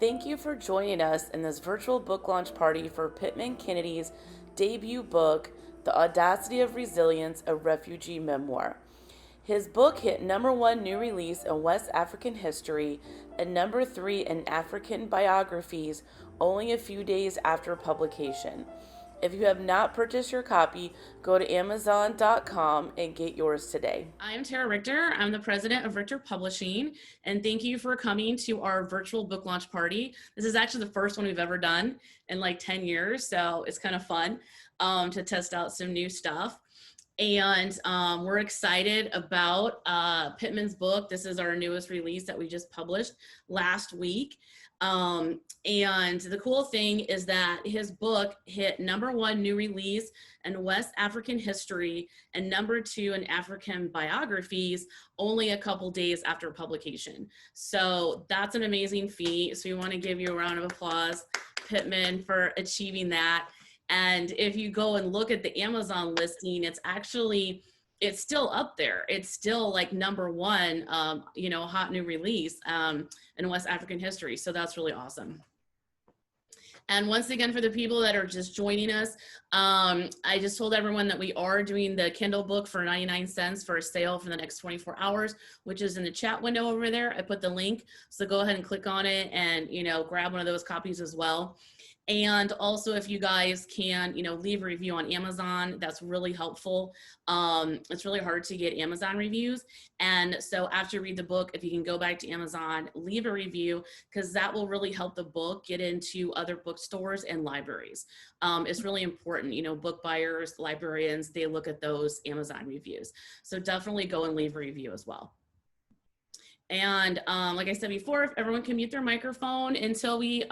Thank you for joining us in this virtual book launch party for Pitman Kennedy's debut book, The Audacity of Resilience, a Refugee Memoir. His book hit #1 new release in West African history and #3 in African biographies only a few days after publication. If you have not purchased your copy, go to Amazon.com and get yours today. I'm Tara Richter. I'm the president of Richter Publishing, and thank you for coming to our virtual book launch party. This is actually the first one we've ever done in like 10 years, so it's kind of fun to test out some new stuff. And we're excited about Pitman's book. This is our newest release that we just published last week. And the cool thing is that his book hit #1 new release in West African history and #2 in African biographies only a couple days after publication. So that's an amazing feat. So we want to give you a round of applause, Pitman, for achieving that. And if you go and look at the Amazon listing, it's still up there. It's still like #1, hot new release in West African history. So that's really awesome. And once again, for the people that are just joining us, I just told everyone that we are doing the Kindle book for 99 cents for a sale for the next 24 hours, which is in the chat window over there. I put the link, so go ahead and click on it and, grab one of those copies as well. And also, if you guys can, leave a review on Amazon, that's really helpful. It's really hard to get Amazon reviews. And so after you read the book, if you can go back to Amazon, leave a review, because that will really help the book get into other bookstores and libraries. It's really important, book buyers, librarians, they look at those Amazon reviews. So definitely go and leave a review as well. And like I said before, if everyone can mute their microphone until we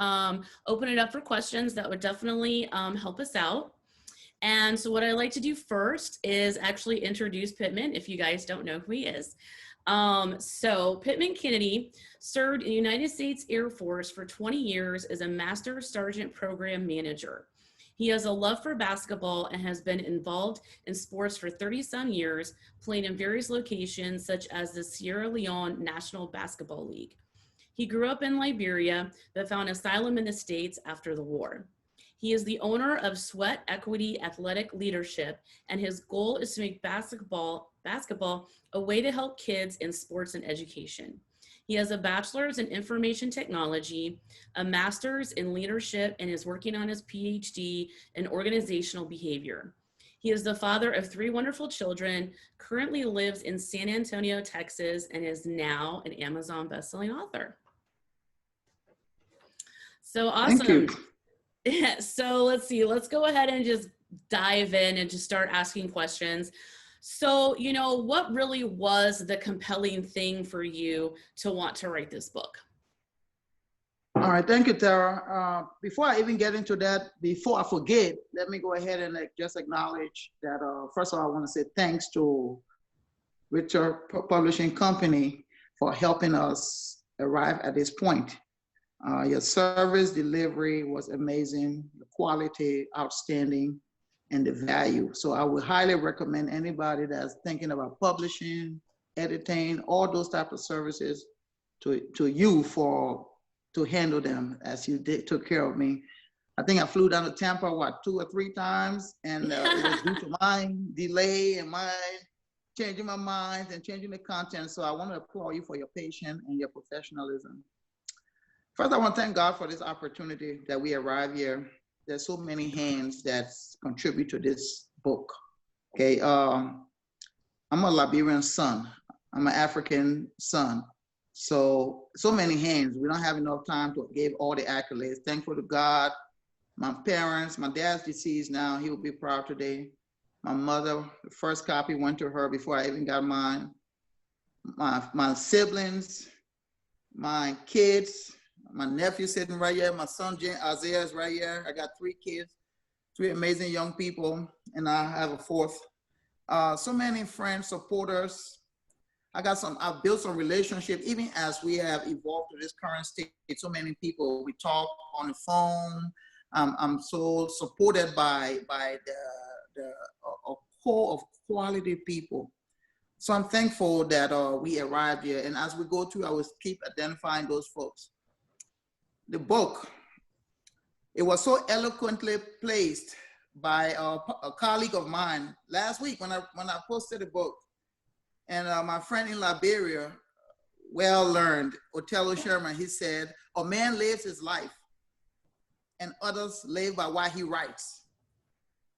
open it up for questions, that would definitely help us out. And so what I like to do first is actually introduce Pitman, if you guys don't know who he is. So Pitman Kennedy served in the United States Air Force for 20 years as a Master Sergeant Program Manager. He has a love for basketball and has been involved in sports for 30-some years, playing in various locations such as the Sierra Leone National Basketball League. He grew up in Liberia, but found asylum in the States after the war. He is the owner of Sweat Equity Athletic Leadership, and his goal is to make basketball a way to help kids in sports and education. He has a bachelor's in information technology, a master's in leadership, and is working on his PhD in organizational behavior. He is the father of 3 wonderful children, currently lives in San Antonio, Texas, and is now an Amazon bestselling author. So awesome. Thank you. Yeah, so let's see, let's go ahead and just dive in and just start asking questions. So, what really was the compelling thing for you to want to write this book? All right, thank you, Tara. Before I even get into that, before I forget, let me go ahead and just acknowledge that, first of all, I want to say thanks to Richter Publishing Company for helping us arrive at this point. Your service delivery was amazing, the quality outstanding, and the value. So I would highly recommend anybody that's thinking about publishing, editing, all those type of services to you to handle them as you took care of me. I think I flew down to Tampa, 2 or 3 times, and it was due to my delay and my changing my mind and changing the content. So I want to applaud you for your patience and your professionalism. First, I want to thank God for this opportunity that we arrive here. There's so many hands that contribute to this book. Okay, I'm a Liberian son. I'm an African son. So many hands. We don't have enough time to give all the accolades. Thankful to God, my parents. My dad's deceased now. He will be proud today. My mother, the first copy went to her before I even got mine. My siblings, my kids, my nephew sitting right here, my son Isaiah is right here. I got 3 kids, 3 amazing young people, and I have a 4th. So many friends, supporters. I've built some relationships, even as we have evolved to this current state. So many people, we talk on the phone. I'm so supported by a core of quality people. So I'm thankful that we arrived here. And as we go through, I will keep identifying those folks. the book, it was so eloquently placed by a colleague of mine last week when I posted the book. And my friend in Liberia, well learned, Othello Sherman, he said, a man lives his life and others live by what he writes.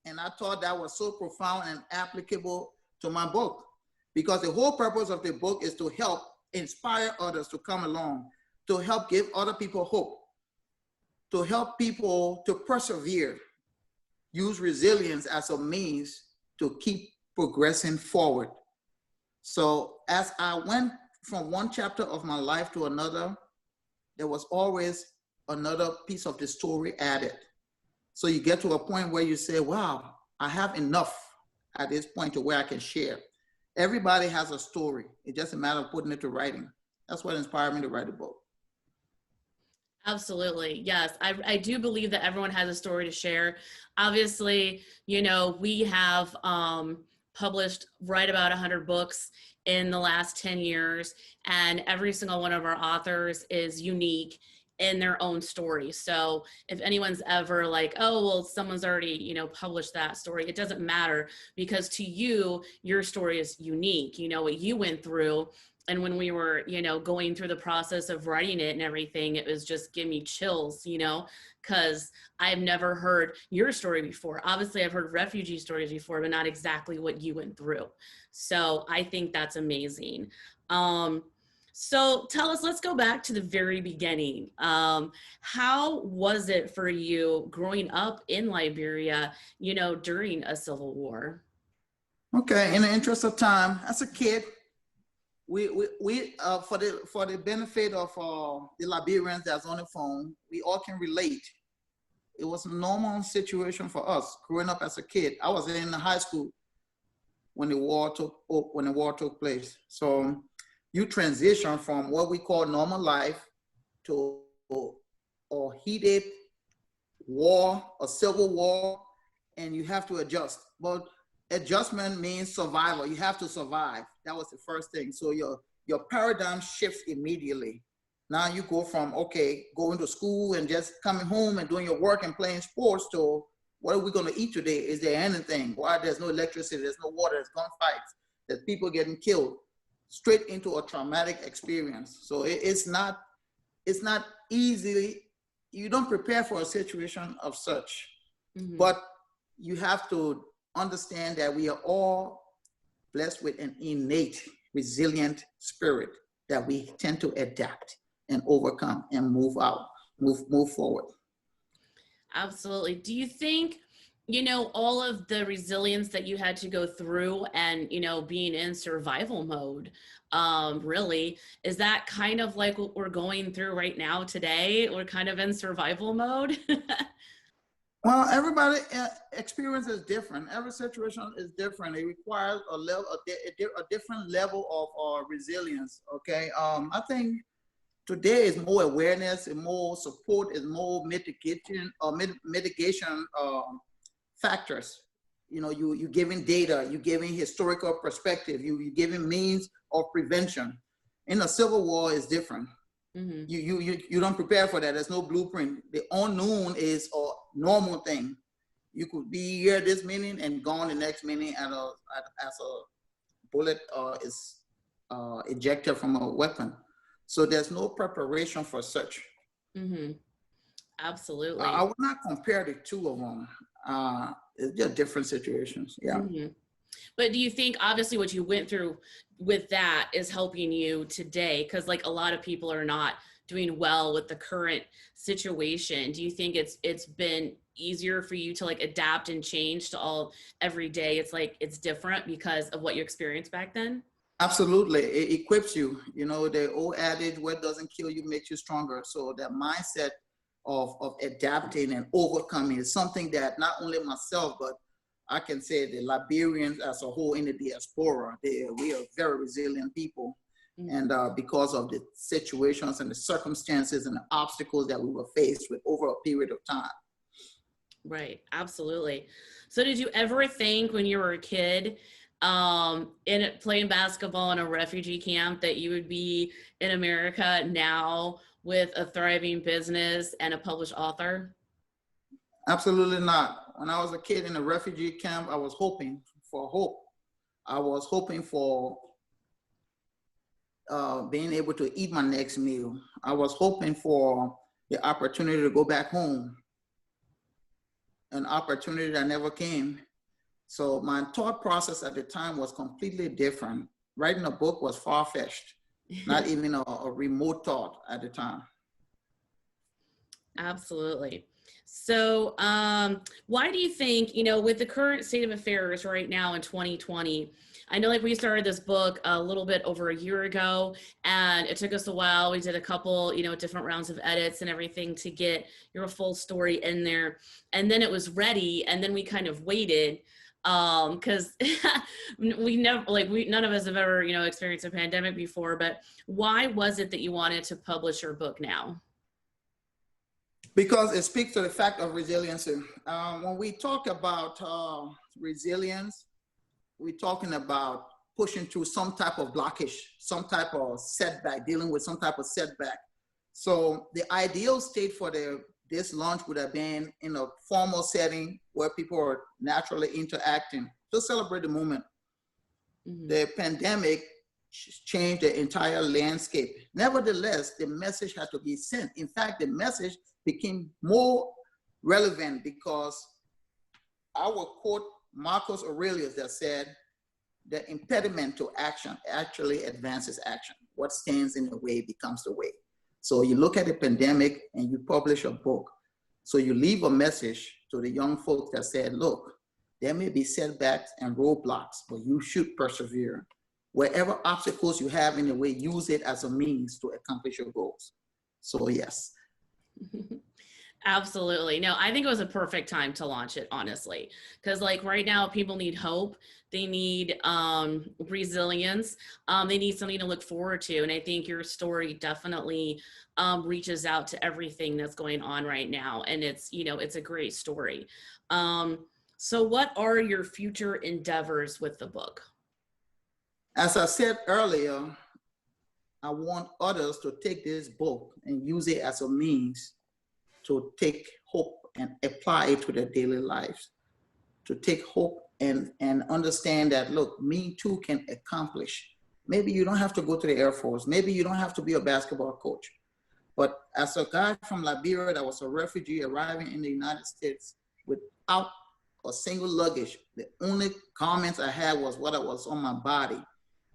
And I thought that was so profound and applicable to my book, because the whole purpose of the book is to help inspire others to come along, to help give other people hope, to help people to persevere, use resilience as a means to keep progressing forward. So as I went from one chapter of my life to another, there was always another piece of the story added. So you get to a point where you say, wow, I have enough at this point to where I can share. Everybody has a story. It's just a matter of putting it to writing. That's what inspired me to write a book. Absolutely. Yes. I do believe that everyone has a story to share. Obviously, you know, we have published right about 100 books in the last 10 years, and every single one of our authors is unique in their own story. So if anyone's ever like, oh, well, someone's already, you know, published that story, it doesn't matter, because to you, your story is unique. You know what you went through. And when we were, you know, going through the process of writing it and everything, it was just give me chills, you know, because I've never heard your story before. Obviously, I've heard refugee stories before, but not exactly what you went through. So I think that's amazing. So tell us, let's go back to the very beginning. How was it for you growing up in Liberia, you know, during a civil war? Okay, in the interest of time, as a kid, we for the benefit of the Liberians that's on the phone, we all can relate. It was a normal situation for us growing up as a kid. I was in high school when the war took place. So you transition from what we call normal life to a heated war, a civil war, and you have to adjust. But adjustment means survival. You have to survive. That was the first thing. So your paradigm shifts immediately. Now you go from, okay, going to school and just coming home and doing your work and playing sports to, what are we going to eat today? Is there anything? Why there's no electricity, there's no water, there's gunfights, there's people getting killed. Straight into a traumatic experience. So it's not easy. You don't prepare for a situation of such, but you have to understand that we are all blessed with an innate, resilient spirit that we tend to adapt and overcome and move forward. Absolutely. Do you think, you know, all of the resilience that you had to go through and, you know, being in survival mode, really, is that kind of like what we're going through right now today? We're kind of in survival mode. Well, everybody experience is different. Every situation is different. It requires a different level of resilience. Okay. I think today is more awareness and more support, is more mitigation factors. You know, you giving data, you giving historical perspective, you giving means of prevention. In a civil war is different. You don't prepare for that. There's no blueprint. The unknown is a normal thing. You could be here this minute and gone the next minute as a bullet is ejected from a weapon. So there's no preparation for such. Absolutely. I would not compare the two of them. It's just different situations. Yeah. But do you think, obviously, what you went through with that is helping you today? Because like a lot of people are not doing well with the current situation. Do you think it's been easier for you to like adapt and change to every day? It's like it's different because of what you experienced back then? Absolutely. It equips you. You know, the old adage, what doesn't kill you makes you stronger. So that mindset of adapting and overcoming is something that not only myself, but I can say the Liberians as a whole in the diaspora, we are very resilient people. And because of the situations and the circumstances and the obstacles that we were faced with over a period of time. Right. Absolutely. So did you ever think when you were a kid playing basketball in a refugee camp that you would be in America now with a thriving business and a published author? Absolutely not. When I was a kid in a refugee camp, I was hoping for hope. I was hoping for being able to eat my next meal. I was hoping for the opportunity to go back home, an opportunity that never came. So my thought process at the time was completely different. Writing a book was far-fetched, not even a remote thought at the time. Absolutely. So why do you think, with the current state of affairs right now in 2020, I know like we started this book a little bit over a year ago, and it took us a while. We did a couple, different rounds of edits and everything to get your full story in there. And then it was ready, and then we kind of waited because we never, none of us have ever, experienced a pandemic before. But why was it that you wanted to publish your book now? Because it speaks to the fact of resiliency. When we talk about resilience, we're talking about pushing through some type of blockage, some type of setback, dealing with some type of setback. So the ideal state for this launch would have been in a formal setting where people are naturally interacting to celebrate the moment. Mm-hmm. The pandemic changed the entire landscape. Nevertheless, the message had to be sent. In fact, the message became more relevant because I will quote Marcus Aurelius that said, the impediment to action actually advances action. What stands in the way becomes the way. So you look at the pandemic and you publish a book. So you leave a message to the young folks that said, look, there may be setbacks and roadblocks, but you should persevere. Wherever obstacles you have in the way, use it as a means to accomplish your goals. So yes. Absolutely. No, I think it was a perfect time to launch it, honestly, because like right now people need hope. They need resilience. They need something to look forward to. And I think your story definitely reaches out to everything that's going on right now. And it's, it's a great story. So what are your future endeavors with the book? As I said earlier, I want others to take this book and use it as a means to take hope and apply it to their daily lives, to take hope and understand that, look, me too can accomplish. Maybe you don't have to go to the Air Force. Maybe you don't have to be a basketball coach. But as a guy from Liberia that was a refugee arriving in the United States without a single luggage, the only comments I had was what was on my body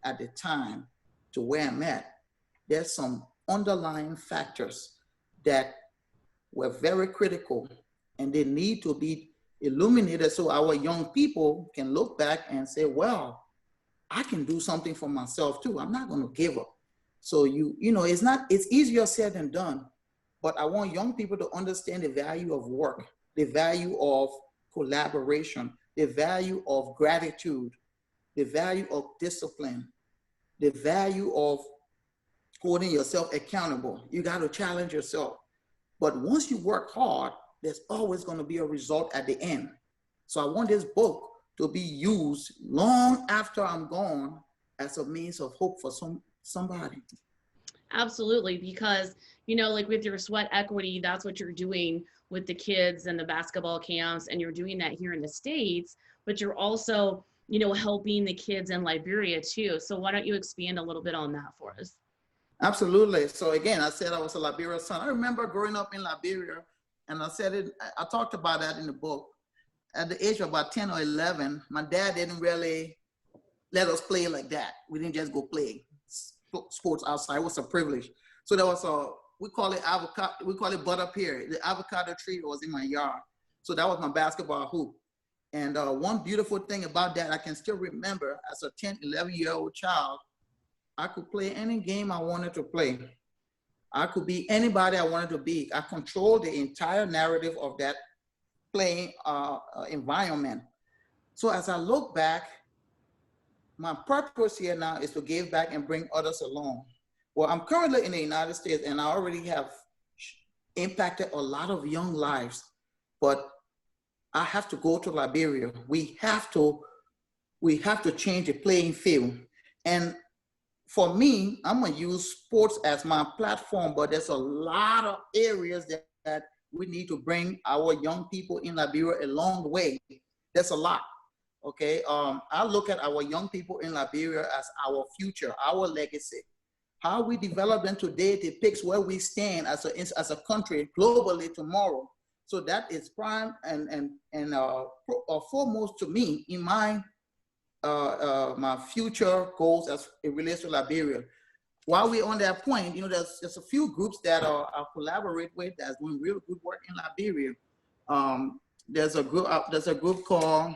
at the time to where I'm at. There's some underlying factors that were very critical, and they need to be illuminated so our young people can look back and say, well, I can do something for myself too. I'm not going to give up. So it's easier said than done, but I want young people to understand the value of work, the value of collaboration, the value of gratitude, the value of discipline, the value of holding yourself accountable. You got to challenge yourself. But once you work hard, there's always going to be a result at the end. So I want this book to be used long after I'm gone as a means of hope for somebody. Absolutely, because, like with your sweat equity, that's what you're doing with the kids and the basketball camps, and you're doing that here in the States, but you're also, helping the kids in Liberia too. So why don't you expand a little bit on that for us? Absolutely. So again, I said I was a Liberia son. I remember growing up in Liberia, and I talked about that in the book. At the age of about 10 or 11, my dad didn't really let us play like that. We didn't just go play sports outside. It was a privilege. So there was we call it butt up here. The avocado tree was in my yard. So that was my basketball hoop. And one beautiful thing about that, I can still remember as a 10, 11-year-old child, I could play any game I wanted to play. I could be anybody I wanted to be. I controlled the entire narrative of that playing environment. So as I look back, my purpose here now is to give back and bring others along. Well, I'm currently in the United States, and I already have impacted a lot of young lives, but I have to go to Liberia. We have to change the playing field. And for me, I'm gonna use sports as my platform, but there's a lot of areas that we need to bring our young people in Liberia along the way. There's a lot. Okay, I look at our young people in Liberia as our future, our legacy. How we develop them today depicts where we stand as a country globally tomorrow. So that is prime and foremost to me in my my future goals as it relates to Liberia. While we're on that point, there's a few groups that I collaborate with that's doing real good work in Liberia. There's a group called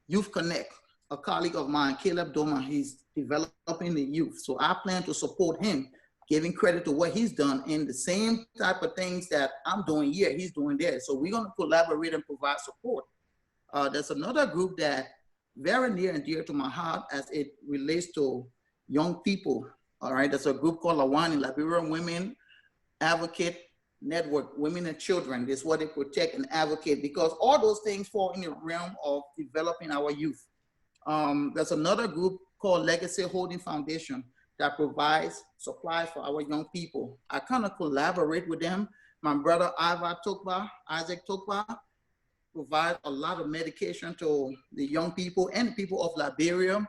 Youth Connect. A colleague of mine, Caleb Doma, he's developing the youth. So I plan to support him, giving credit to what he's done in the same type of things that I'm doing here, he's doing there. So we're gonna collaborate and provide support. There's another group that very near and dear to my heart as it relates to young people. All right, there's a group called Lawani, Liberian Women Advocate Network, Women and Children. This is what they protect and advocate, because all those things fall in the realm of developing our youth. There's another group called Legacy Holding Foundation that provides supplies for our young people. I kind of collaborate with them. My brother Isaac Tokba, provides a lot of medication to the young people and people of Liberia,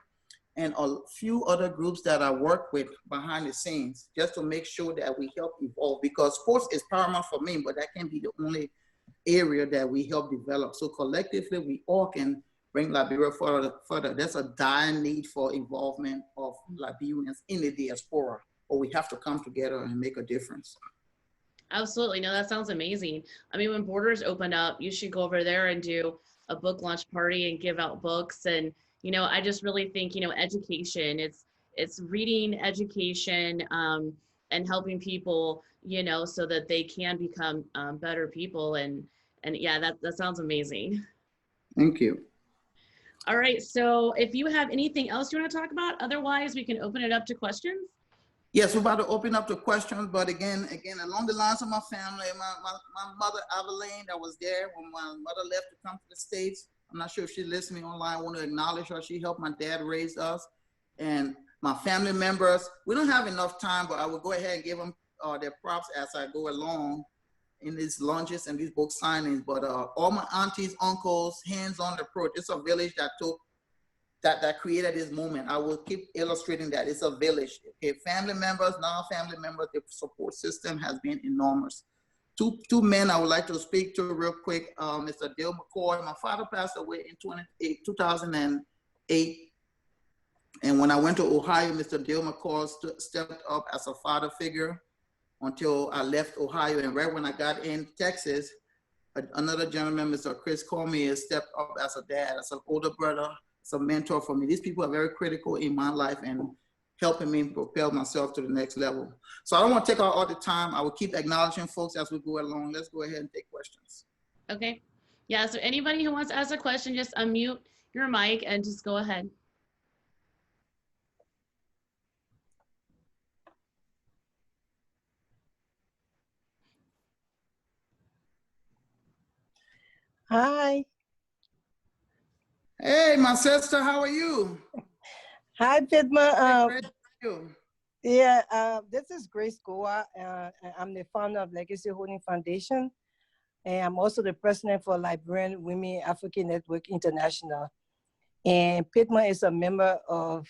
and a few other groups that I work with behind the scenes, just to make sure that we help evolve, because sports is paramount for me, but that can't be the only area that we help develop. So collectively, we all can bring Liberia further. There's a dire need for involvement of Liberians in the diaspora, or we have to come together and make a difference. Absolutely. No, that sounds amazing. I mean, when borders open up, you should go over there and do a book launch party and give out books. And, I just really think, education, it's reading, education, and helping people, so that they can become better people. And yeah, that sounds amazing. Thank you. All right. So if you have anything else you want to talk about, otherwise we can open it up to questions. Yes, we're about to open up to questions, but again, along the lines of my family, my mother, Aveline, that was there when my mother left to come to the States. I'm not sure if she's listening online. I want to acknowledge her. She helped my dad raise us. And my family members, we don't have enough time, but I will go ahead and give them their props as I go along in these launches and these book signings. But all my aunties, uncles, hands-on approach. It's a village that created this moment. I will keep illustrating that. It's a village. Okay, family members, non-family members, the support system has been enormous. Two men I would like to speak to real quick. Mr. Dale McCoy. My father passed away in 2008. And when I went to Ohio, Mr. Dale McCoy stepped up as a father figure until I left Ohio. And right when I got in Texas, another gentleman, Mr. Chris Cormier, stepped up as a dad, as an older brother, as a mentor for me. These people are very critical in my life and helping me propel myself to the next level. So I don't want to take all the time. I will keep acknowledging folks as we go along. Let's go ahead and take questions. Okay. Yeah, so anybody who wants to ask a question, just unmute your mic and just go ahead. Hi. Hey, my sister, how are you? Hi, Pitman. Great to see you. Yeah, this is Grace Goa. I'm the founder of Legacy Holding Foundation, and I'm also the president for Liberian Women African Network International. And Pitman is a member of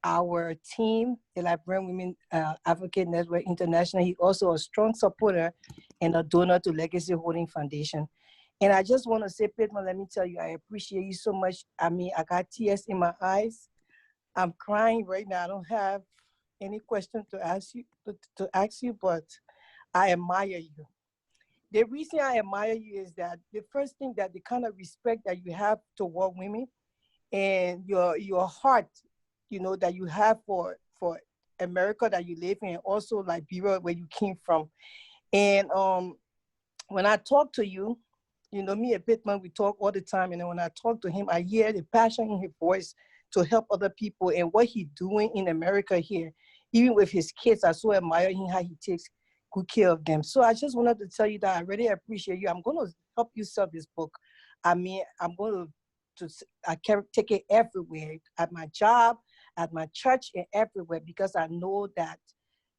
our team, the Liberian Women African Network International. He's also a strong supporter and a donor to Legacy Holding Foundation. And I just want to say, Pitman, let me tell you, I appreciate you so much. I mean, I got tears in my eyes. I'm crying right now. I don't have any question to ask you, but I admire you. The reason I admire you is that the first thing, that the kind of respect that you have toward women and your heart, that you have for America that you live in, also Liberia where you came from. And when I talk to you, me and Pitman, we talk all the time, and then when I talk to him, I hear the passion in his voice to help other people, and what he's doing in America here, even with his kids. I so admire him, how he takes good care of them. So I just wanted to tell you that I really appreciate you. I'm going to help you sell this book. I mean, I'm going to I can take it everywhere, at my job, at my church and everywhere, because I know that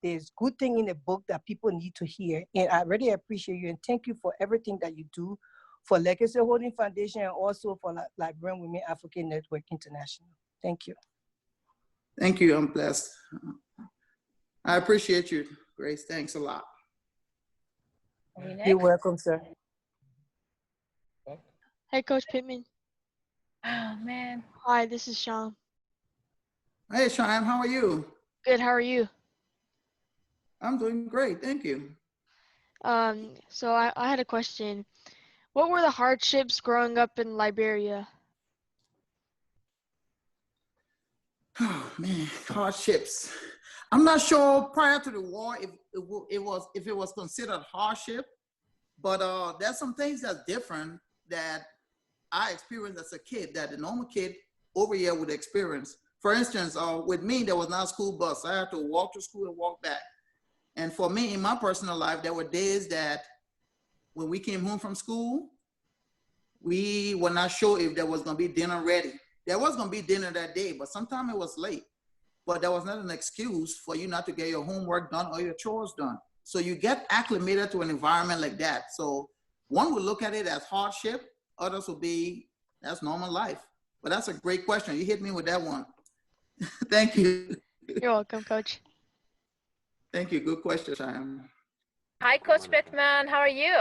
there's good thing in the book that people need to hear. And I really appreciate you and thank you for everything that you do for Legacy Holding Foundation and also for Liberian Women African Network International. Thank you. Thank you. I'm blessed. I appreciate you, Grace. Thanks a lot. You're welcome, sir. Hey, Coach Pitman. Oh, man. Hi, this is Sean. Hey, Cheyenne, how are you? Good, how are you? I'm doing great. Thank you. So I had a question. What were the hardships growing up in Liberia? Oh, man, hardships. I'm not sure prior to the war if it was considered hardship, but there's some things that's different that I experienced as a kid that the normal kid over here would experience. For instance, with me, there was not a school bus. I had to walk to school and walk back. And for me, in my personal life, there were days that when we came home from school, we were not sure if there was going to be dinner ready. There was going to be dinner that day, but sometimes it was late. But that was not an excuse for you not to get your homework done or your chores done. So you get acclimated to an environment like that. So one would look at it as hardship, others would be, that's normal life. But that's a great question. You hit me with that one. Thank you. You're welcome, Coach. Thank you. Good question, Cheyenne. Hi, Coach Pitman. How are you?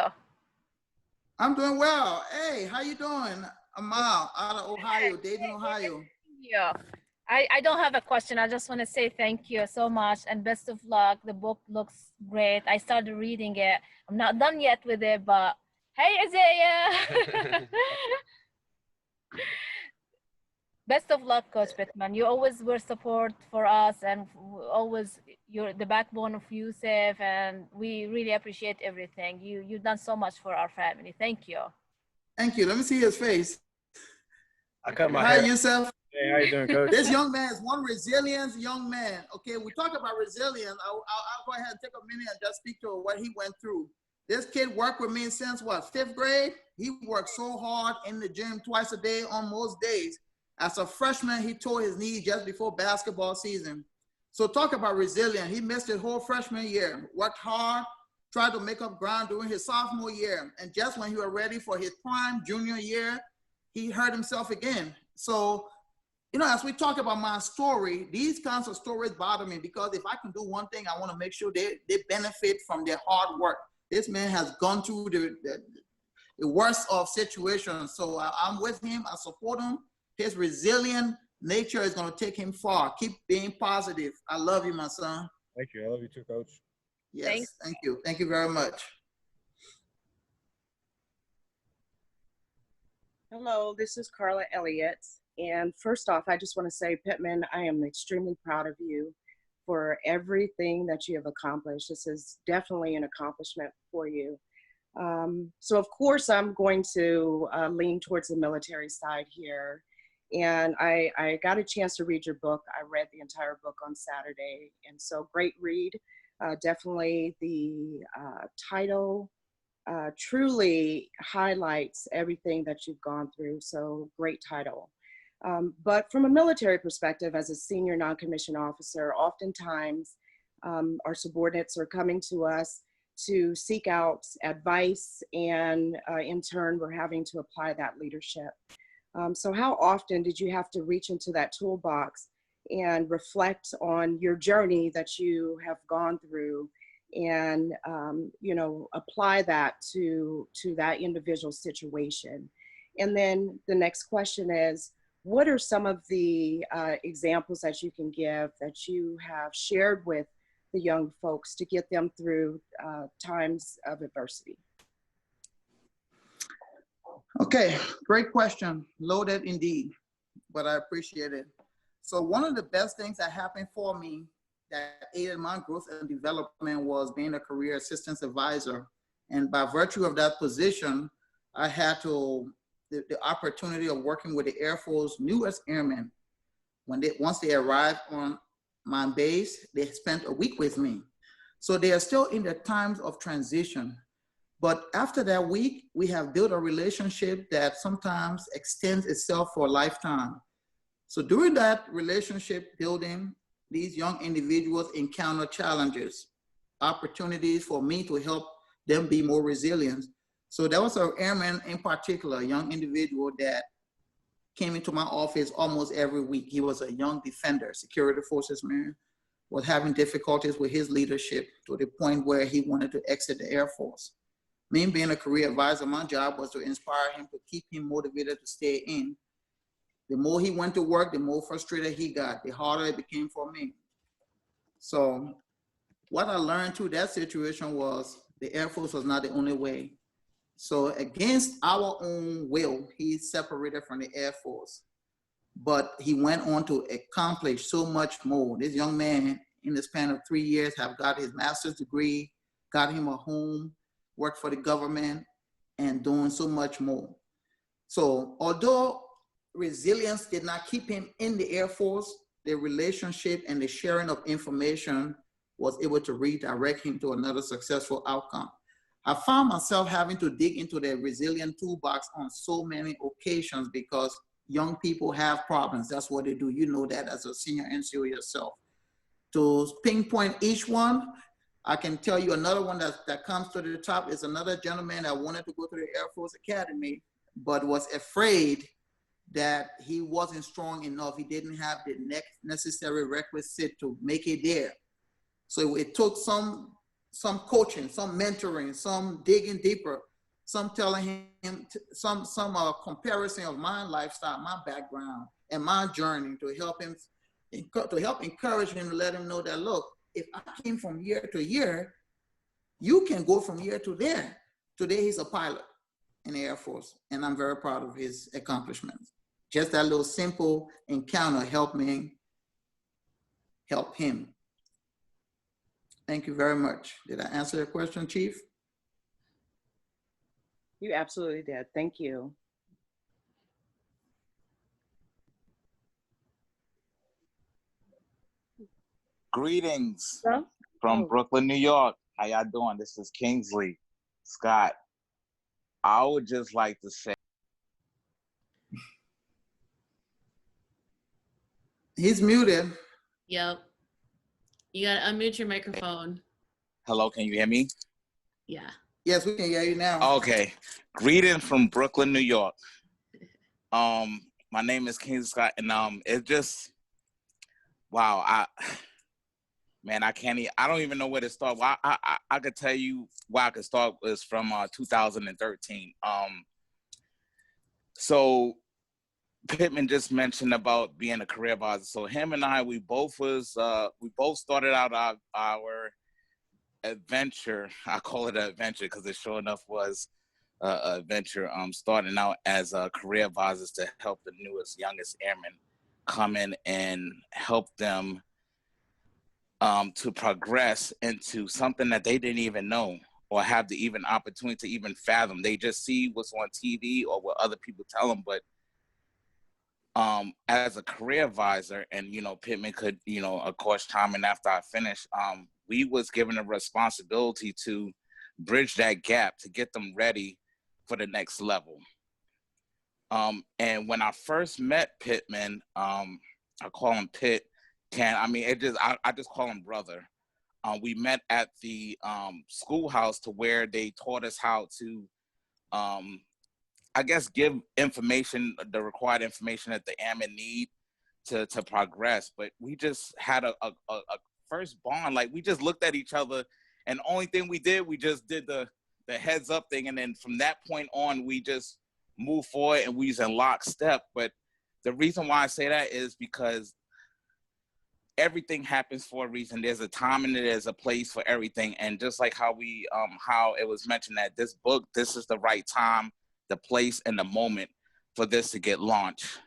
I'm doing well. Hey, how you doing? Amal out of Ohio, Dayton, Ohio. Thank you. I don't have a question. I just want to say thank you so much and best of luck. The book looks great. I started reading it. I'm not done yet with it, but hey, Isaiah. Best of luck, Coach Pitman. You always were support for us and always you're the backbone of Yusuf, and we really appreciate everything. You've done so much for our family. Thank you. Thank you. Let me see his face. I cut my Hi, hair. Yusuf. Hey, how you doing, Coach? This young man is one resilient young man. Okay, we talk about resilience. I'll go ahead and take a minute and just speak to what he went through. This kid worked with me since what, 5th grade? He worked so hard in the gym twice a day on most days. As a freshman, he tore his knee just before basketball season. So talk about resilience. He missed his whole freshman year, worked hard, tried to make up ground during his sophomore year. And just when he was ready for his prime junior year, he hurt himself again. So, you know, as we talk about my story, these kinds of stories bother me because if I can do one thing, I want to make sure they benefit from their hard work. This man has gone through the worst of situations. So I'm with him. I support him. His resilient nature is going to take him far. Keep being positive. I love you, my son. Thank you. I love you too, Coach. Yes, Thanks. thank you. Thank you very much. Hello, this is Carla Elliott. And first off, I just want to say, Pitman, I am extremely proud of you for everything that you have accomplished. This is definitely an accomplishment for you. So of course, I'm going to lean towards the military side here. And I got a chance to read your book. I read the entire book on Saturday. And so great read. Definitely the title truly highlights everything that you've gone through. So great title. But from a military perspective, as a senior non-commissioned officer, oftentimes our subordinates are coming to us to seek out advice, and in turn, we're having to apply that leadership. So how often did you have to reach into that toolbox and reflect on your journey that you have gone through and, you know, apply that to that individual situation? And then the next question is, what are some of the examples that you can give that you have shared with the young folks to get them through times of adversity? Okay, great question. Loaded indeed, but I appreciate it. So one of the best things that happened for me that aided my growth and development was being a career assistance advisor. And by virtue of that position, I had the opportunity of working with the Air Force newest airmen. Once they arrived on my base, they spent a week with me. So they are still in the times of transition. But after that week, we have built a relationship that sometimes extends itself for a lifetime. So during that relationship building, these young individuals encounter challenges, opportunities for me to help them be more resilient. So there was an airman in particular, a young individual that came into my office almost every week. He was a young defender, security forces man, was having difficulties with his leadership to the point where he wanted to exit the Air Force. Me being a career advisor, my job was to inspire him, to keep him motivated to stay in. The more he went to work, the more frustrated he got, the harder it became for me. So what I learned through that situation was the Air Force was not the only way. So against our own will, he separated from the Air Force. But he went on to accomplish so much more. This young man, in the span of 3 years, have got his master's degree, got him a home, worked for the government, and doing so much more. So although resilience did not keep him in the Air Force, the relationship and the sharing of information was able to redirect him to another successful outcome. I found myself having to dig into the resilient toolbox on so many occasions because young people have problems. That's what they do. You know that as a senior NCO yourself. To pinpoint each one, I can tell you another one that comes to the top is another gentleman that wanted to go to the Air Force Academy, but was afraid that he wasn't strong enough. He didn't have the necessary requisite to make it there. So it took some coaching, some mentoring, some digging deeper, some telling him, some comparison of my lifestyle, my background, and my journey to help encourage him, to let him know that, look, if I came from year to year, you can go from here to there. Today, he's a pilot in the Air Force, and I'm very proud of his accomplishments. Just that little simple encounter helped me help him. Thank you very much. Did I answer your question, Chief? You absolutely did. Thank you. Greetings Hello? from Brooklyn, New York. How y'all doing? This is Kingsley Scott. I would just like to say, He's muted. Yep. You gotta unmute your microphone. hello, can you hear me? Yeah. Yes, we can hear you now. Okay. Greetings from Brooklyn, New York. My name is Kingsley Scott, and it just, wow, I don't even know where to start. Well, I could tell you where I could start was from 2013. So Pitman just mentioned about being a career advisor. So him and I, we both started out our adventure. I call it an adventure because it sure enough was an adventure. Starting out as career advisors to help the newest, youngest airmen come in and help them to progress into something that they didn't even know or have the even opportunity to even fathom. They just see what's on TV or what other people tell them, but as a career advisor, and Pitman could, of course, chime in after I finish, we was given a responsibility to bridge that gap to get them ready for the next level. And when I first met Pitman, I call him Pit. I just call him brother. We met at the schoolhouse to where they taught us how to give information, the required information that the airmen need to progress. But we just had a first bond. Like, we just looked at each other, and the only thing we just did the heads up thing. And then from that point on, we just moved forward and we was in lockstep. But the reason why I say that is because everything happens for a reason. There's a time and there's a place for everything. And just like how how it was mentioned that this book, this is the right time, the place, and the moment for this to get launched.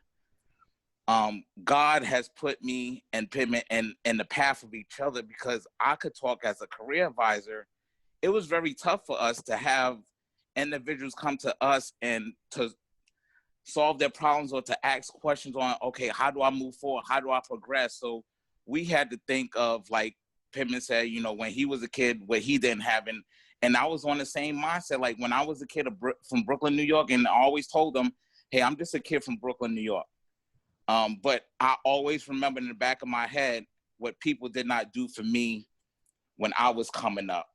God has put me and Pitman in the path of each other, because I could talk as a career advisor. It was very tough for us to have individuals come to us and to solve their problems or to ask questions on, okay, how do I move forward? How do I progress? So we had to think of, like Pitman said, when he was a kid, what he didn't have. And I was on the same mindset. Like, when I was a kid from Brooklyn, New York, and I always told them, hey, I'm just a kid from Brooklyn, New York. But I always remember in the back of my head what people did not do for me when I was coming up.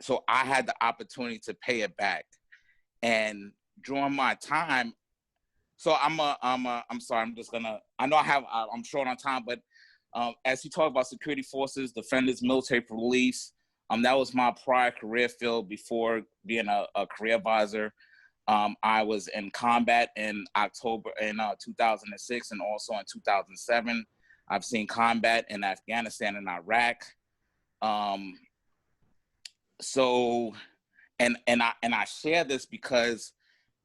So I had the opportunity to pay it back. And during my time, so I'm sorry, I know I'm short on time, but as you talk about security forces, defenders, military police, that was my prior career field before being a career advisor. I was in combat in 2006 and also in 2007. I've seen combat in Afghanistan and Iraq. So, and I share this because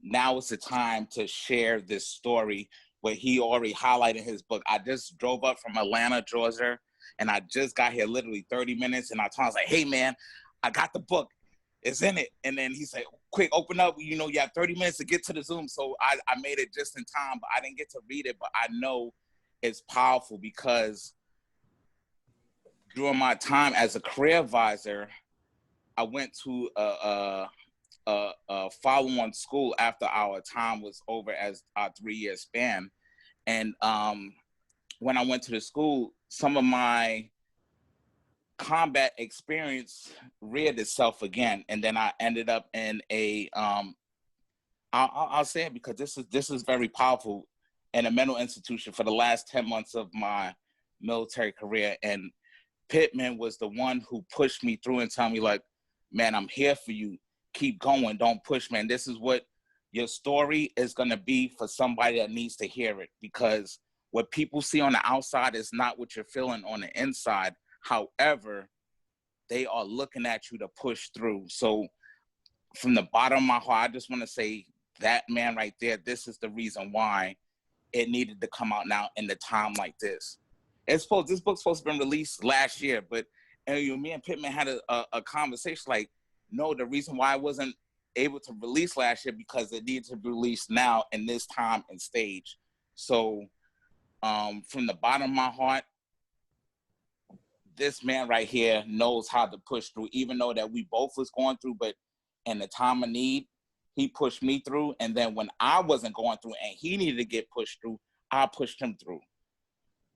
now is the time to share this story, what he already highlighted in his book. I just drove up from Atlanta, Georgia, and I just got here literally 30 minutes, and I was like, hey, man, I got the book. It's in it. And then he said, quick, open up. You know, you have 30 minutes to get to the Zoom. So I made it just in time, but I didn't get to read it. But I know it's powerful because during my time as a career advisor, I went to a follow-on school after our time was over as our 3-year span. And when I went to the school, some of my combat experience reared itself again. And then I ended up in a, I'll say it because this is very powerful, in a mental institution for the last 10 months of my military career. And Pitman was the one who pushed me through and told me, like, man, I'm here for you. Keep going. Don't push, man. This is what your story is going to be for somebody that needs to hear it, because what people see on the outside is not what you're feeling on the inside. However, they are looking at you to push through. So from the bottom of my heart, I just want to say that man right there, this is the reason why it needed to come out now in the time like this. This book's supposed to have been released last year, but me and Pitman had a conversation like, no, the reason why I wasn't able to release last year because it needed to be released now in this time and stage. So from the bottom of my heart, this man right here knows how to push through, even though that we both was going through, but in the time of need, he pushed me through. And then when I wasn't going through and he needed to get pushed through, I pushed him through.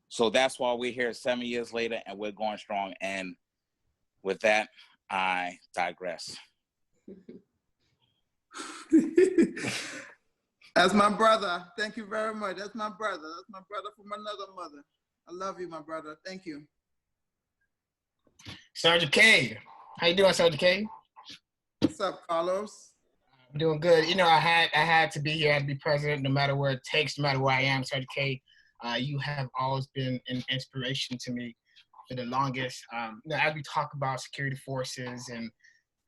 So that's why we're here 7 years later and we're going strong. And with that, I digress. That's my brother. Thank you very much. That's my brother. That's my brother from another mother. I love you, my brother. Thank you. Sergeant K. How you doing, Sergeant K? What's up, Carlos? I'm doing good. You know, I had to be here. I had to be present no matter where it takes, no matter where I am, Sergeant K. You have always been an inspiration to me for the longest. You know, as we talk about security forces and,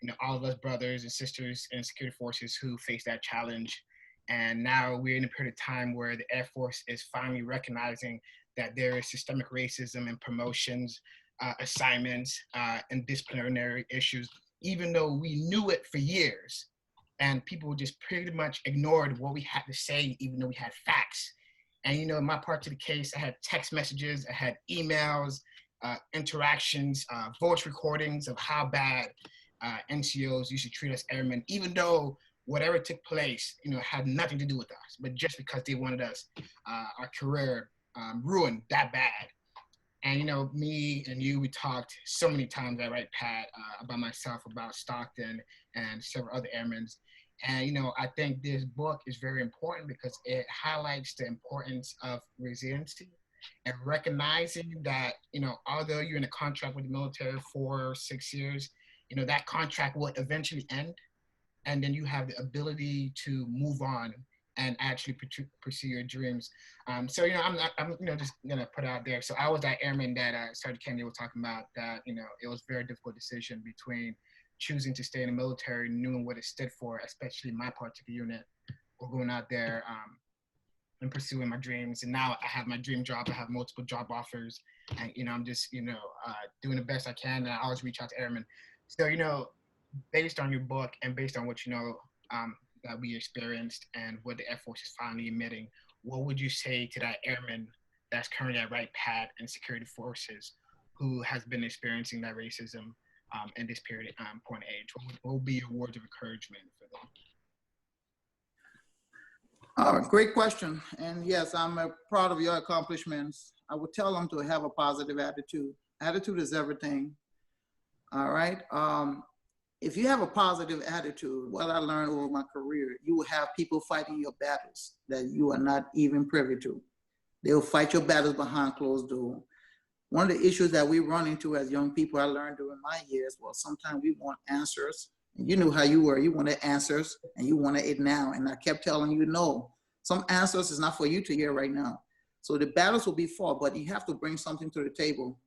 you know, all of us brothers and sisters in security forces who face that challenge. And now we're in a period of time where the Air Force is finally recognizing that there is systemic racism in promotions, assignments, and disciplinary issues, even though we knew it for years. And people just pretty much ignored what we had to say, even though we had facts. And, you know, in my part of the case, I had text messages, I had emails, interactions, voice recordings of how bad NCOs used to treat us airmen, even though whatever took place, you know, had nothing to do with us, but just because they wanted us, our career ruined that bad. And, you know, me and you, we talked so many times, I write Pat, about myself, about Stockton and several other airmen. And, you know, I think this book is very important because it highlights the importance of resiliency and recognizing that, you know, although you're in a contract with the military for 6 years, you know, that contract will eventually end. And then you have the ability to move on and actually pursue your dreams. So, you know, I'm you know, just gonna put it out there. So I was that airman that Sergeant Kennedy was talking about, that, you know, it was a very difficult decision between choosing to stay in the military, knowing what it stood for, especially my part of the unit, or going out there and pursuing my dreams. And now I have my dream job. I have multiple job offers, and, you know, I'm just, you know, doing the best I can. And I always reach out to airmen. So, you know, based on your book and based on what, you know, that we experienced and what the Air Force is finally admitting, what would you say to that airman that's currently at right pad in security forces who has been experiencing that racism in this period point of age? What would be your words of encouragement for them? Great question. And yes, I'm proud of your accomplishments. I would tell them to have a positive attitude. Attitude is everything. All right. If you have a positive attitude, what I learned over my career, you will have people fighting your battles that you are not even privy to. They'll fight your battles behind closed doors. One of the issues that we run into as young people, I learned during my years, well, sometimes we want answers. You knew how you were. You wanted answers and you wanted it now. And I kept telling you, no, some answers is not for you to hear right now. So the battles will be fought, but you have to bring something to the table.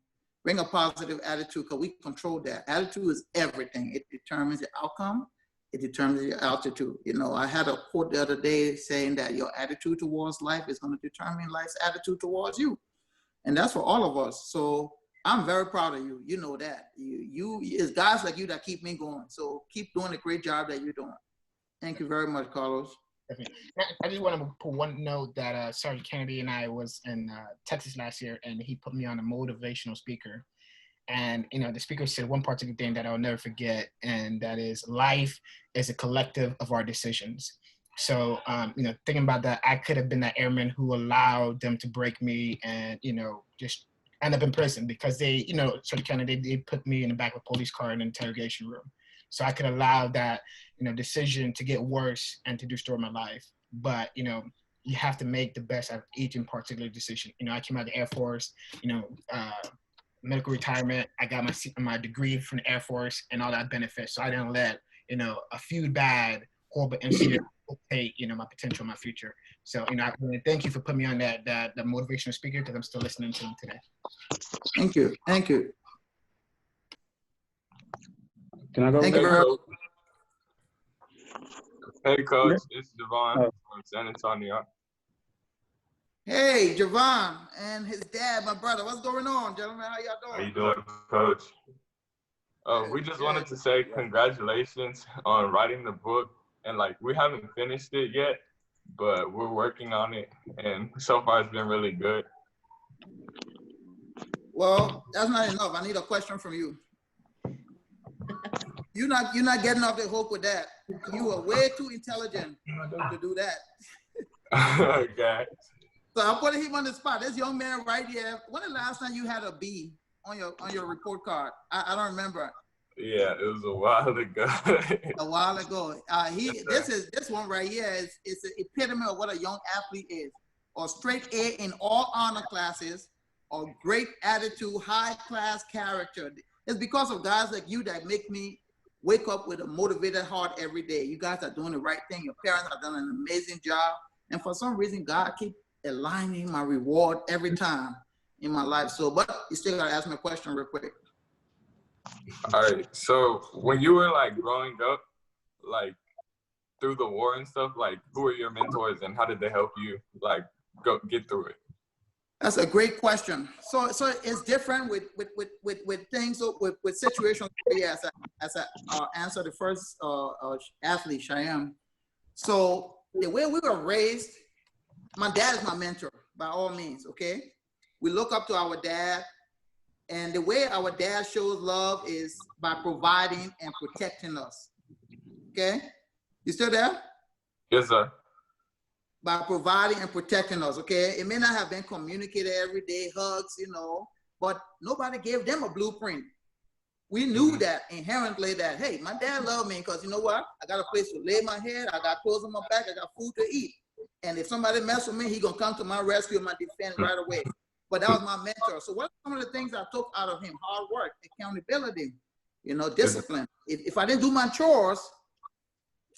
Bring a positive attitude, because we control that. Attitude is everything. It determines the outcome. It determines your altitude. You know, I had a quote the other day saying that your attitude towards life is going to determine life's attitude towards you. And that's for all of us. So I'm very proud of you. You know that. It's guys like you that keep me going. So keep doing the great job that you're doing. Thank you very much, Carlos. I just want to put one note that Sergeant Kennedy and I was in Texas last year, and he put me on a motivational speaker. And, you know, the speaker said one particular thing that I'll never forget, and that is life is a collective of our decisions. So, you know, thinking about that, I could have been that airman who allowed them to break me and, you know, just end up in prison because they, you know, Sergeant Kennedy, they put me in the back of a police car in an interrogation room. So I could allow that, you know, decision to get worse and to destroy my life. But, you know, you have to make the best out of each in particular decision. You know, I came out of the Air Force, you know, medical retirement. I got my degree from the Air Force and all that benefits. So I didn't let, you know, a few bad, horrible incidents dictate, you know, my potential, my future. So, you know, I really thank you for putting me on that motivational speaker, because I'm still listening to him today. Thank you. Thank you. Can I go? Thank you very much. Hey, Coach, it's Javon from San Antonio. Hey, Javon and his dad, my brother. What's going on, gentlemen? How y'all doing? How you doing, Coach? We just wanted to say congratulations on writing the book. And, like, we haven't finished it yet, but we're working on it. And so far, it's been really good. Well, that's not enough. I need a question from you. You're not getting off the hook with that. You are way too intelligent to do that. Okay. So I'm putting him on the spot. This young man right here. When the last time you had a B on your report card? I don't remember. Yeah, it was a while ago. A while ago. This one right here is the epitome of what a young athlete is. A straight A in all honor classes, a great attitude, high class character. It's because of guys like you that make me wake up with a motivated heart every day. You guys are doing the right thing. Your parents have done an amazing job. And for some reason, God keeps aligning my reward every time in my life. So, but you still gotta ask me a question real quick. All right. So when you were like growing up, like through the war and stuff, like who were your mentors and how did they help you like get through it? That's a great question. So it's different with things, with situations. Yeah, as I answer the first athlete, Cheyenne. So the way we were raised, my dad is my mentor by all means. Okay, we look up to our dad, and the way our dad shows love is by providing and protecting us. Okay, you still there? Yes, sir. By providing and protecting us, okay? It may not have been communicated every day, hugs, you know, but nobody gave them a blueprint. We knew that inherently that, hey, my dad loved me because you know what? I got a place to lay my head, I got clothes on my back, I got food to eat. And if somebody mess with me, he gonna come to my rescue and my defense right away. But that was my mentor. So what are some of the things I took out of him? Hard work, accountability, you know, discipline. If I didn't do my chores,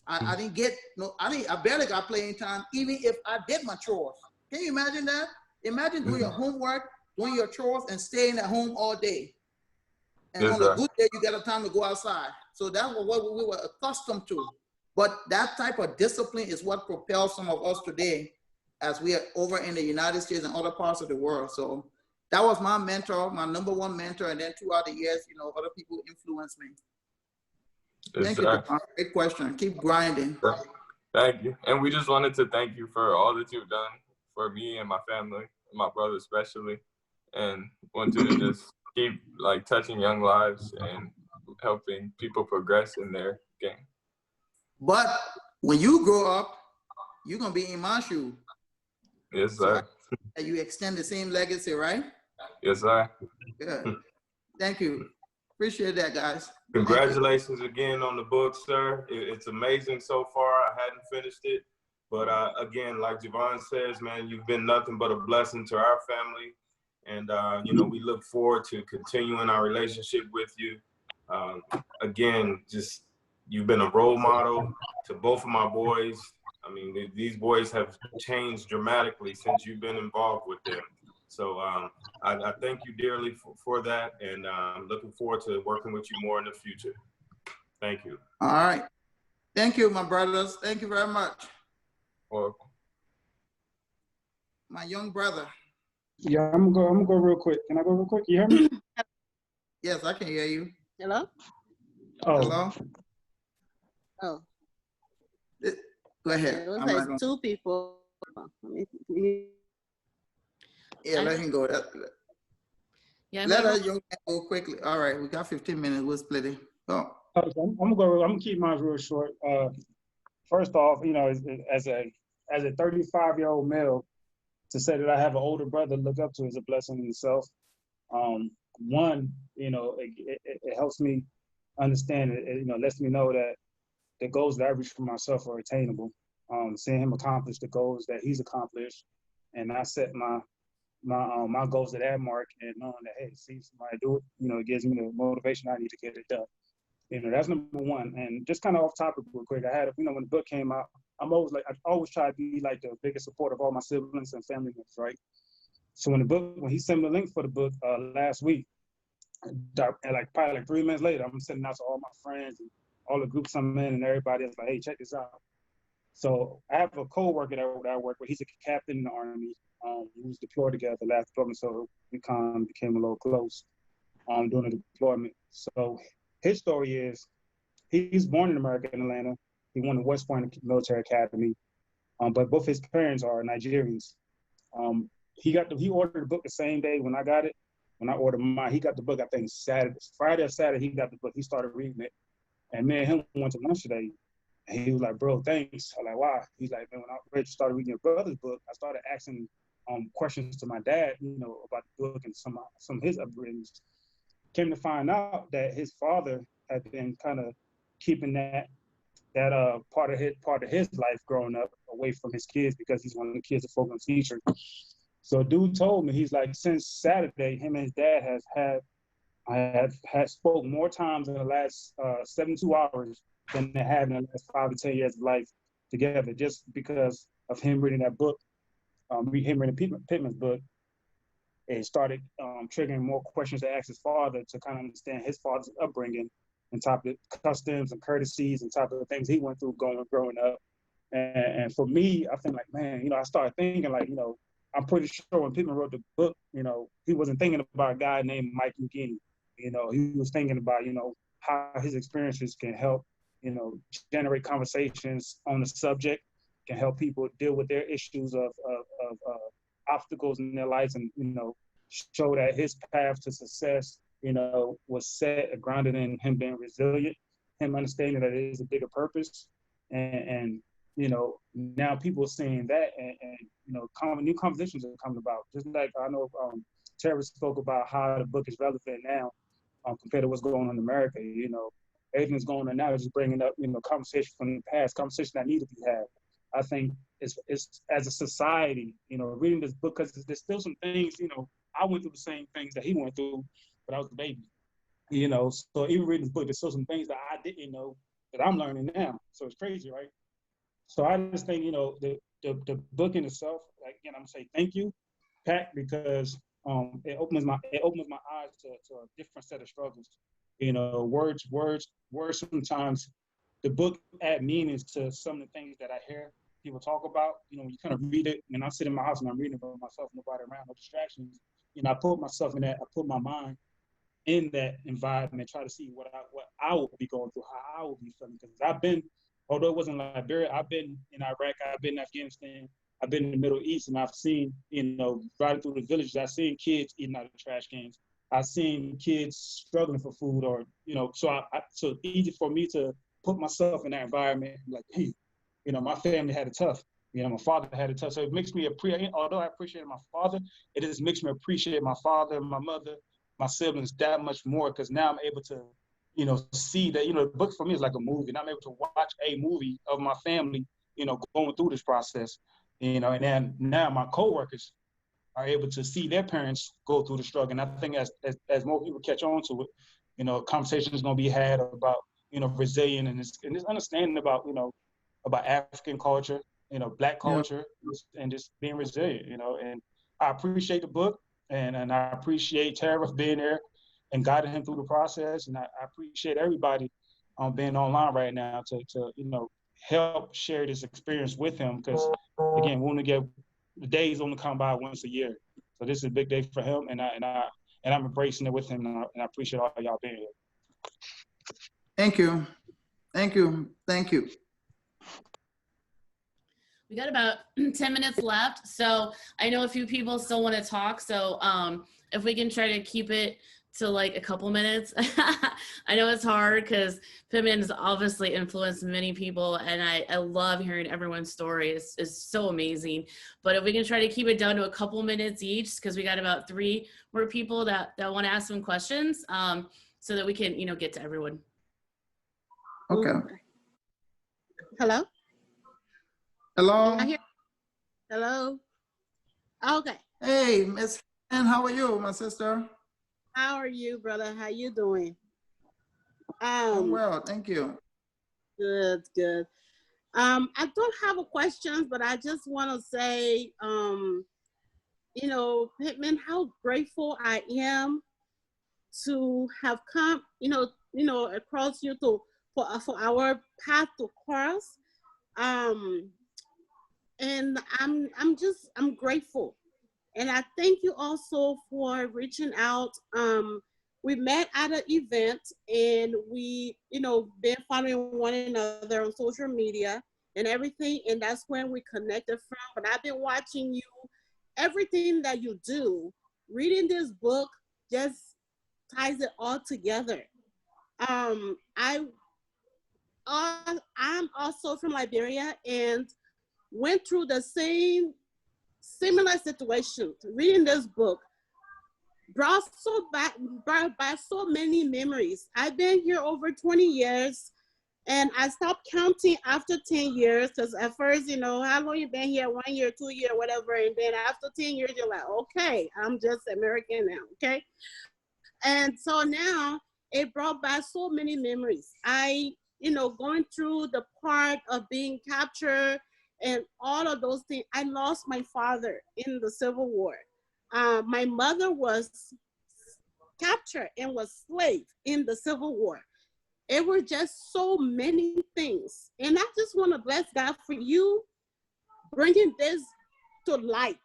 I didn't get I barely got playing time, even if I did my chores. Can you imagine that? Imagine doing your homework, doing your chores, and staying at home all day. And on a good day, you got a time to go outside. So that's what we were accustomed to. But that type of discipline is what propels some of us today as we are over in the United States and other parts of the world. So that was my mentor, my number one mentor. And then throughout the years, you know, other people influenced me. Thank you. Great question. Keep grinding. Thank you. And we just wanted to thank you for all that you've done for me and my family, my brother especially, and want you to just keep like touching young lives and helping people progress in their game. But when you grow up, you're gonna be in my shoe. Yes, So sir. you extend the same legacy, right? Yes, sir. Good. Thank you. Appreciate that, guys. Congratulations again on the book, sir. It's amazing so far. I hadn't finished it, but again, like Javon says, man, you've been nothing but a blessing to our family. And, you know, we look forward to continuing our relationship with you. Again, just you've been a role model to both of my boys. I mean, these boys have changed dramatically since you've been involved with them. So I thank you dearly for that, and I'm looking forward to working with you more in the future. Thank you. All right. Thank you, my brothers. Thank you very much. Welcome. My young brother. Yeah, I'm gonna go real quick. Can I go real quick? You hear me? Yes, I can hear you. Hello? Oh. Hello? Oh. Go ahead. It looks like two people. Yeah, let him go. Yeah, Let us young man go quickly. All right, we got 15 minutes. We'll split it. Go. Okay, I'm gonna keep mine real short. First off, you know, as a 35-year-old male, to say that I have an older brother to look up to is a blessing in itself. One, you know, it helps me understand it. You know, lets me know that the goals that I reach for myself are attainable. Seeing him accomplish the goals that he's accomplished, and I set my goals at that mark, and knowing that, hey, see somebody do it, you know, it gives me the motivation I need to get it done. You know, that's number one. And just kind of off topic real quick, I had, you know, when the book came out, I always try to be like the biggest supporter of all my siblings and family members, right? So when he sent me the link for the book last week, probably 3 minutes later, I'm sending out to all my friends and all the groups I'm in, and everybody is like, hey, check this out. So I have a co-worker that I work with. He's a captain in the Army. We was deployed together last deployment, so we kind of became a little close during the deployment. So his story is, he's born in America, in Atlanta. He went to West Point Military Academy, but both his parents are Nigerians. He ordered the book the same day when I got it. When I ordered mine, he got the book, I think Friday or Saturday, he got the book. He started reading it. And me and him went to lunch today. And he was like, bro, thanks. I'm like, why? He's like, man, when I started reading your brother's book, I started asking questions to my dad, you know, about the book and some of his upbringings. Came to find out that his father had been kind of keeping that part of his life growing up away from his kids, because he's one of the kids a program teacher. So dude told me, he's like, since Saturday, him and his dad had spoke more times in the last 72 hours than they have in the last 5 to 10 years of life together, just because of him reading that book, him reading Pitman's book. It started triggering more questions to ask his father, to kind of understand his father's upbringing and type of customs and courtesies and type of things he went through growing up. And for me, I think like, man, you know, I started thinking like, you know, I'm pretty sure when Pitman wrote the book, you know, he wasn't thinking about a guy named Mike McGinney. You know, he was thinking about, you know, how his experiences can help, you know, generate conversations on the subject, can help people deal with their issues of obstacles in their lives, and, you know, show that his path to success, you know, was grounded in him being resilient, him understanding that it is a bigger purpose. And you know, now people are seeing that, and you know, new conversations are coming about. Just like I know Tara spoke about how the book is relevant now compared to what's going on in America. You know, everything that's going on now is just bringing up, you know, conversations from the past, conversations that need to be had. I think it's as a society, you know, reading this book, because there's still some things, you know, I went through the same things that he went through, but I was a baby. You know, so even reading this book, there's still some things that I didn't know that I'm learning now. So it's crazy, right? So I just think, you know, the book in itself, like, again, I'm gonna say thank you, Pat, because it opens my eyes to a different set of struggles. You know, words sometimes, the book add meanings to some of the things that I hear people talk about. You know, when you kind of read it, and I sit in my house and I'm reading it by myself, nobody around, no distractions. You know, I put myself in that, I put my mind in that environment, try to see what I would be going through, how I would be feeling. Because I've been, although it wasn't Liberia, I've been in Iraq, I've been in Afghanistan, I've been in the Middle East, and I've seen, you know, riding through the villages, I've seen kids eating out of the trash cans. I've seen kids struggling for food, or, you know, so it's easy for me to put myself in that environment, like, hey, you know, my family had it tough. You know, my father had it tough. So it makes me appreciate, although I appreciate my father, it just makes me appreciate my father, my mother, my siblings that much more, because now I'm able to, you know, see that, you know, the book for me is like a movie, and I'm able to watch a movie of my family, you know, going through this process, you know, and then now my coworkers are able to see their parents go through the struggle. And I think as more people catch on to it, you know, conversation is going to be had about, you know, resilience and this understanding about, you know, about African culture, you know, Black culture, and just being resilient, you know. And I appreciate the book, and I appreciate Tara being there and guiding him through the process. And I appreciate everybody being online right now to you know, help share this experience with him, because again, we only get, the days only come by once a year. So this is a big day for him, and I'm embracing it with him, and I appreciate all y'all being here. Thank you. Thank you. Thank you. We got about 10 minutes left. So I know a few people still want to talk. So if we can try to keep it to like a couple minutes. I know it's hard because Pitman has obviously influenced many people, and I love hearing everyone's story. It's so amazing. But if we can try to keep it down to a couple minutes each, because we got about 3 more people that want to ask some questions, so that we can, you know, get to everyone. Okay. Hello? Hello? Hello? Okay. Hey, Miss Ann, how are you, my sister? How are you, brother? How you doing? I'm well, thank you. Good, good. I don't have a question, but I just want to say, you know, Pitman, how grateful I am to have come, you know, across you to for our path to cross. And I'm grateful. And I thank you also for reaching out. We met at an event, and we, you know, been following one another on social media and everything. And that's when we connected from. But I've been watching you, everything that you do. Reading this book just ties it all together. I'm also from Liberia and went through the similar situation. Reading this book brought back so many memories. I've been here over 20 years, and I stopped counting after 10 years, because at first, you know, how long you been here? 1 year, 2 years, whatever. And then after 10 years, you're like, okay, I'm just American now, okay? And so now it brought back so many memories. You know, going through the part of being captured and all of those things. I lost my father in the Civil War. My mother was captured and was slave in the Civil War. It were just so many things. And I just want to bless God for you bringing this to light,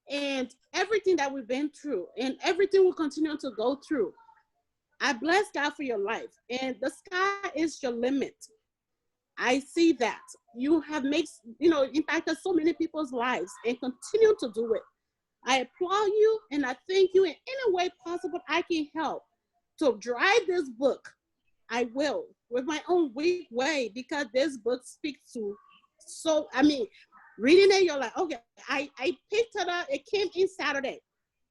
and everything that we've been through and everything we'll continue to go through. I bless God for your life, and the sky is your limit. I see that you have impacted so many people's lives and continue to do it. I applaud you, and I thank you in any way possible I can help to drive this book. I will, with my own weak way, because this book speaks to, reading it, you're like, okay, I picked it up. It came in Saturday,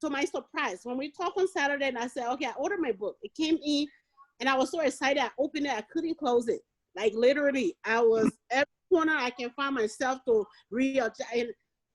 to my surprise. When we talked on Saturday, and I said, okay, I ordered my book. It came in, and I was so excited. I opened it. I couldn't close it. Like, literally, I was every corner I can find myself to read. And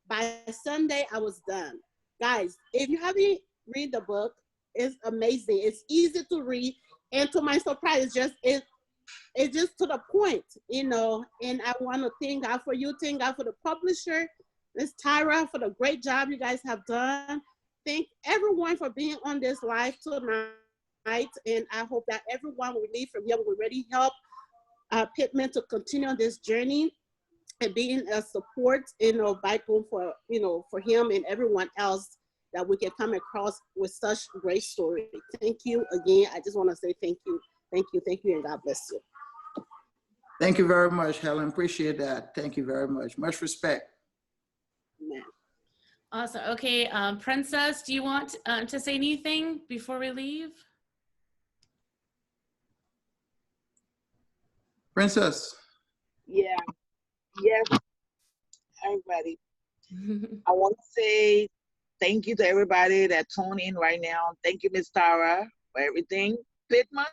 by Sunday, I was done. Guys, if you haven't read the book, it's amazing. It's easy to read. And to my surprise, it's just to the point, you know. And I want to thank God for you. Thank God for the publisher, Ms. Tara, for the great job you guys have done. Thank everyone for being on this live tonight. And I hope that everyone will leave from here will really help Pitman to continue on this journey and being a support, backbone for, for him and everyone else that we can come across with such great story. Thank you again. I just want to say thank you. Thank you. Thank you. And God bless you. Thank you very much, Helen. Appreciate that. Thank you very much. Much respect. Amen. Awesome. Okay, Princess, do you want to say anything before we leave? Princess. Yeah. Yes. everybody. I want to say thank you to everybody that tuned in right now. Thank you, Miss Tara, for everything. Pitman,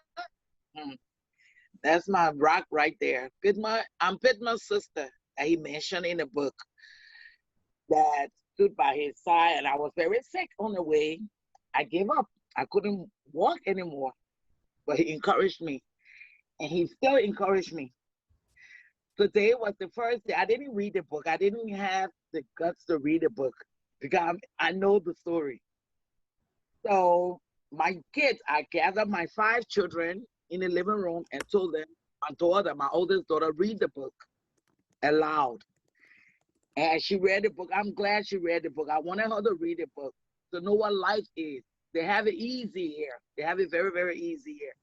that's my rock right there. Pitman, I'm Pitman's sister that he mentioned in the book that stood by his side, and I was very sick on the way. I gave up. I couldn't walk anymore, but he encouraged me, and he still encouraged me. Today was the first day. I didn't read the book. I didn't have the guts to read the book because I know the story. So my kids, I gathered my 5 children in the living room and told them, my daughter, my oldest daughter, read the book aloud. And she read the book. I'm glad she read the book. I wanted her to read the book to know what life is. They have it easy here. They have it very, very easy here.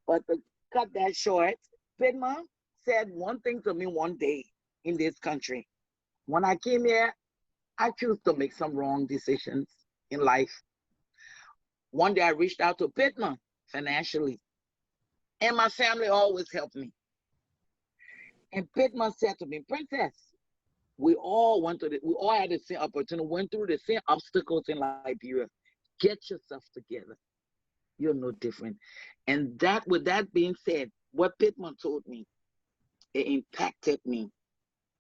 But to cut that short, Pitman said one thing to me one day in this country. When I came here, I chose to make some wrong decisions in life. One day I reached out to Pitman financially, and my family always helped me. And Pitman said to me, Princess, we all had the same opportunity, went through the same obstacles in Liberia. Get yourself together. You're no different. And that, with that being said, what Pitman told me, it impacted me.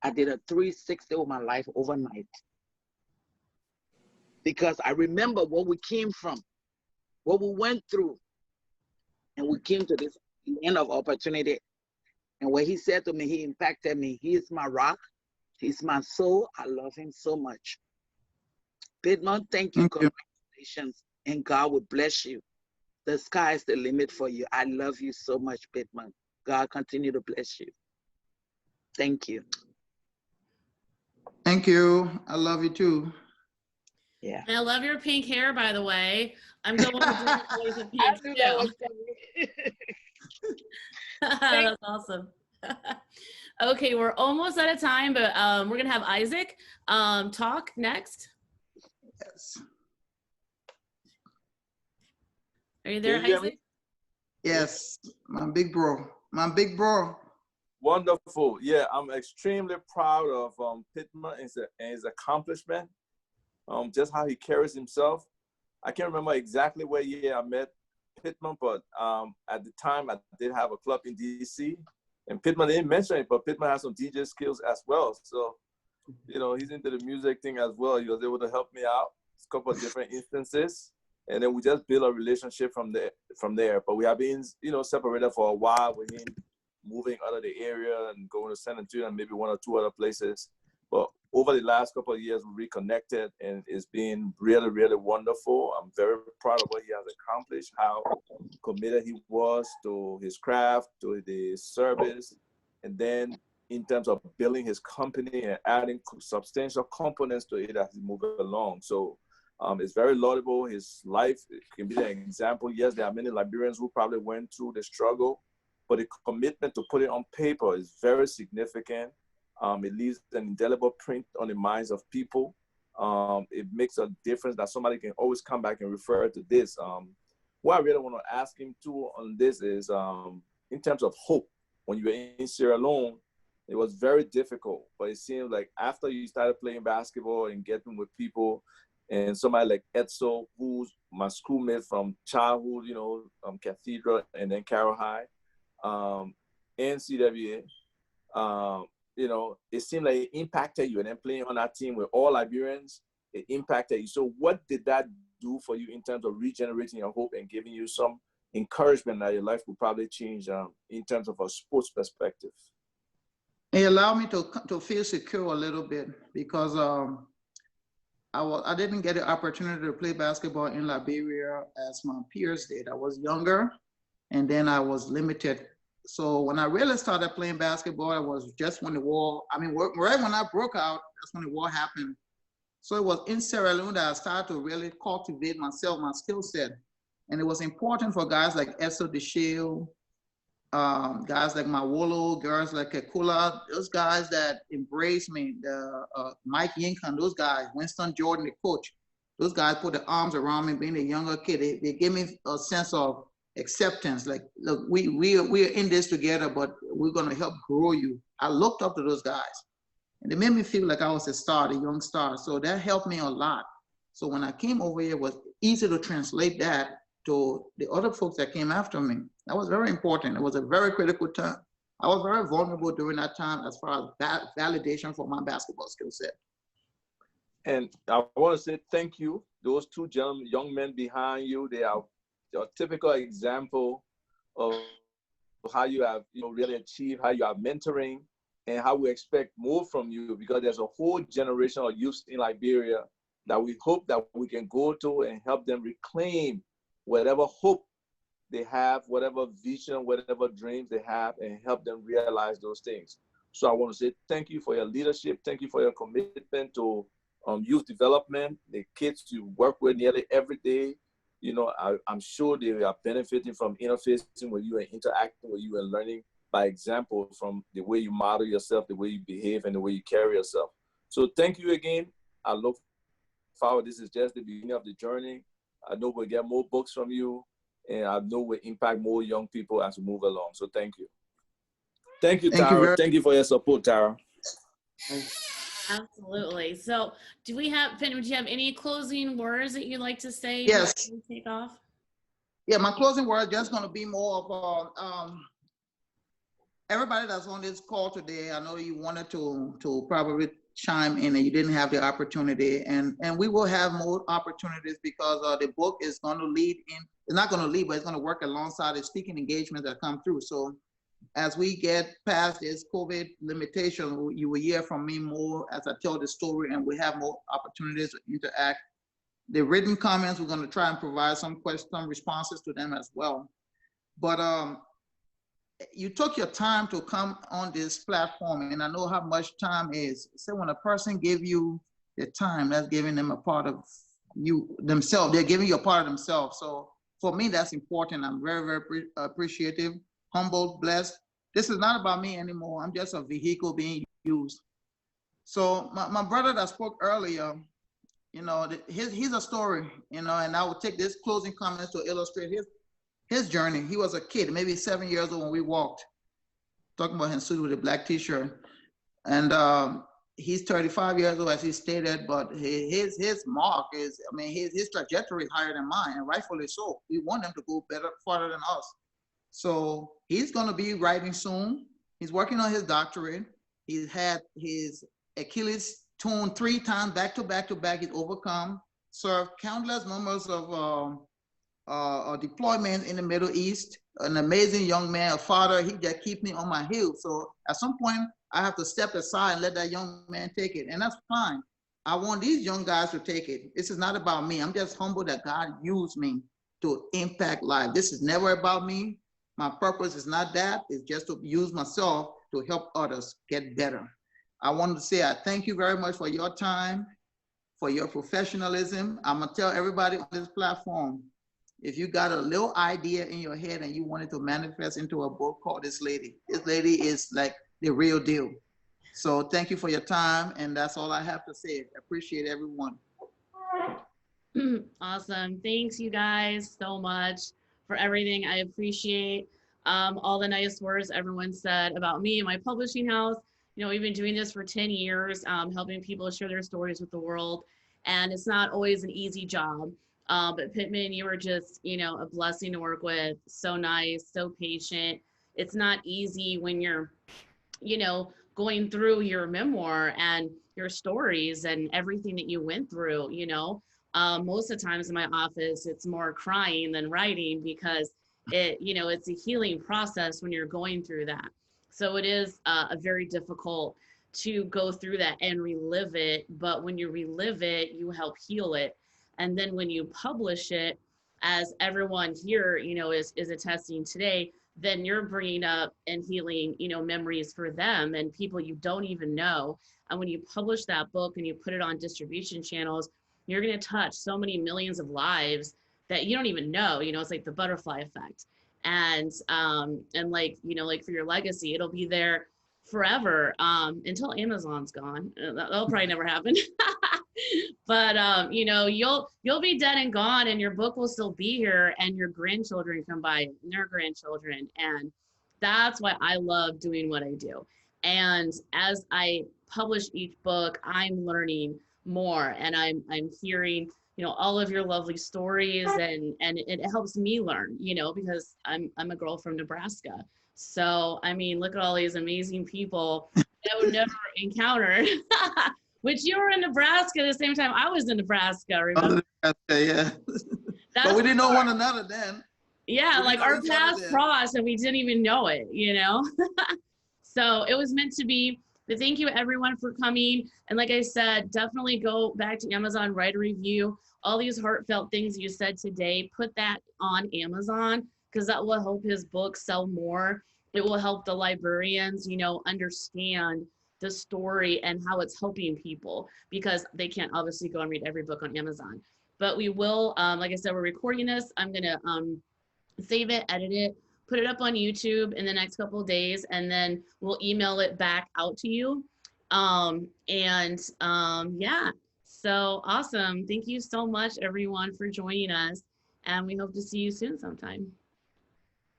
I did a 360 of my life overnight. Because I remember what we came from, what we went through, and we came to this end of opportunity. And what he said to me, he impacted me. He is my rock. He's my soul. I love him so much. Pitman, thank you. Congratulations. And God will bless you. The sky is the limit for you. I love you so much, Pitman. God continue to bless you. Thank you. Thank you. I love you too. Yeah. And I love your pink hair, by the way. I'm going with different colors of pink too. That That's awesome. Okay, we're almost out of time, but we're gonna have Isaac talk next. Yes. Are you there, Isaac? Yes, my big bro. My big bro. Wonderful. Yeah, I'm extremely proud of Pitman and his accomplishment. Just how he carries himself. I can't remember exactly what year I met Pitman, but at the time I did have a club in DC, and Pitman didn't mention it, but Pitman has some DJ skills as well. So, you know, he's into the music thing as well. He was able to help me out a couple of different instances, and then we just built a relationship from there. But we have been, you know, separated for a while with him moving out of the area and going to San Antonio and maybe 1 or 2 other places. But over the last couple of years, we reconnected, and it's been really, really wonderful. I'm very proud of what he has accomplished, how committed he was to his craft, to the service, and then in terms of building his company and adding substantial components to it as he moves along. So it's very laudable. His life can be an example. Yes, there are many Liberians who probably went through the struggle, but the commitment to put it on paper is very significant. It leaves an indelible print on the minds of people. It makes a difference that somebody can always come back and refer to this. What I really want to ask him too on this is, in terms of hope, when you were in Sierra Leone, it was very difficult, but it seems like after you started playing basketball and getting with people, and somebody like Edsel, who's my schoolmate from childhood, you know, Cathedral and then Carroll High, and CWA, you know, it seemed like it impacted you. And then playing on that team with all Liberians, it impacted you. So what did that do for you in terms of regenerating your hope and giving you some encouragement that your life will probably change in terms of a sports perspective? It allowed me to feel secure a little bit because I didn't get the opportunity to play basketball in Liberia as my peers did. I was younger, and then I was limited. So when I really started playing basketball, it was just when the war, right when I broke out, that's when the war happened. So it was in Sierra Leone that I started to really cultivate myself, my skill set. And it was important for guys like Esso DeShiel, guys like Mawolo, girls like Kekula, those guys that embraced me, Mike Yinkan, those guys, Winston Jordan, the coach, those guys put their arms around me being a younger kid. They gave me a sense of acceptance, like, look, we're in this together, but we're gonna help grow you. I looked up to those guys. And it made me feel like I was a star, a young star. So that helped me a lot. So when I came over here, it was easy to translate that to the other folks that came after me. That was very important. It was a very critical time. I was very vulnerable during that time as far as that validation for my basketball skill set. And I want to say thank you. Those two young men behind you, they are a typical example of how you have really achieved, how you are mentoring, and how we expect more from you, because there's a whole generation of youth in Liberia that we hope that we can go to and help them reclaim whatever hope they have, whatever vision, whatever dreams they have, and help them realize those things. So I want to say thank you for your leadership. Thank you for your commitment to youth development, the kids you work with nearly every day. You know, I'm sure they are benefiting from interfacing with you and interacting with you and learning by example from the way you model yourself, the way you behave, and the way you carry yourself. So thank you again. I look forward. This is just the beginning of the journey. I know we'll get more books from you, and I know we'll impact more young people as we move along. So thank you. Thank you, Tara. Thank you for your support, Tara. Absolutely. So do we have, Pitman, do you have any closing words that you'd like to say? Yes. Before we take off? Yeah, my closing word just going to be more of everybody that's on this call today. I know you wanted to probably chime in and you didn't have the opportunity, and we will have more opportunities because the book is going to lead in, it's not going to lead, but it's going to work alongside the speaking engagements that come through. So as we get past this COVID limitation, you will hear from me more as I tell the story, and we have more opportunities to interact. The written comments, we're going to try and provide some responses to them as well. But you took your time to come on this platform, and I know how much time is. So when a person give you the time, that's giving them a part of you themselves. They're giving you a part of themselves. So for me, that's important. I'm very, very appreciative, humbled, blessed. This is not about me anymore. I'm just a vehicle being used. So my brother that spoke earlier, you know, he's a story, you know, and I will take this closing comments to illustrate his journey. He was a kid, maybe 7 years old when we walked, talking about him suited with a black t-shirt. And he's 35 years old, as he stated, but his mark is, I mean, his trajectory is higher than mine, and rightfully so. We want him to go better, farther than us. So he's going to be writing soon. He's working on his doctorate. He's had his Achilles torn 3 times back to back to back. He's overcome, served countless numbers of deployments in the Middle East. An amazing young man, a father. He just keeps me on my heels. So at some point, I have to step aside and let that young man take it, and that's fine. I want these young guys to take it. This is not about me. I'm just humbled that God used me to impact life. This is never about me. My purpose is not that. It's just to use myself to help others get better. I wanted to say I thank you very much for your time, for your professionalism. I'm gonna tell everybody on this platform, if you got a little idea in your head and you want it to manifest into a book, call this lady. This lady is like the real deal. So thank you for your time, and that's all I have to say. I appreciate everyone. Awesome. Thanks you guys so much for everything. I appreciate all the nice words everyone said about me and my publishing house. You know, we've been doing this for 10 years, helping people share their stories with the world. And it's not always an easy job. But Pitman, you were just, you know, a blessing to work with. So nice, so patient. It's not easy when you're, you know, going through your memoir and your stories and everything that you went through, you know. Most of the times in my office, it's more crying than writing because it, you know, it's a healing process when you're going through that. So it is a very difficult to go through that and relive it. But when you relive it, you help heal it. And then when you publish it, as everyone here, you know, is attesting today, then you're bringing up and healing, you know, memories for them and people you don't even know. And when you publish that book and you put it on distribution channels, you're going to touch so many millions of lives that you don't even know. You know, it's like the butterfly effect. And like, you know, like for your legacy, it'll be there forever until Amazon's gone. That'll probably never happen. But you know, you'll be dead and gone, and your book will still be here, and your grandchildren can buy it, and their grandchildren. And that's why I love doing what I do. And as I publish each book, I'm learning more, and I'm hearing, you know, all of your lovely stories, and it helps me learn, you know, because I'm a girl from Nebraska. So, I mean, look at all these amazing people that I would never encounter. Which you were in Nebraska at the same time I was in Nebraska, remember? Yeah. But we didn't know one another then. Yeah, like our paths crossed and we didn't even know it, you know? So it was meant to be. But thank you everyone for coming. And like I said, definitely go back to Amazon, write a review. All these heartfelt things you said today, put that on Amazon, because that will help his book sell more. It will help the librarians, you know, understand the story and how it's helping people, because they can't obviously go and read every book on Amazon. But we will, like I said, we're recording this. I'm gonna save it, edit it, put it up on YouTube in the next couple of days, and then we'll email it back out to you. Yeah, so awesome. Thank you so much everyone for joining us, and we hope to see you soon sometime.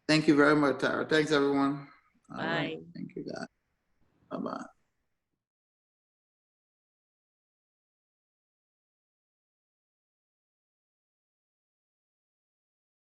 Thank you very much, Tara. Thanks, everyone. All Bye. right. Thank you, guys. Bye-bye.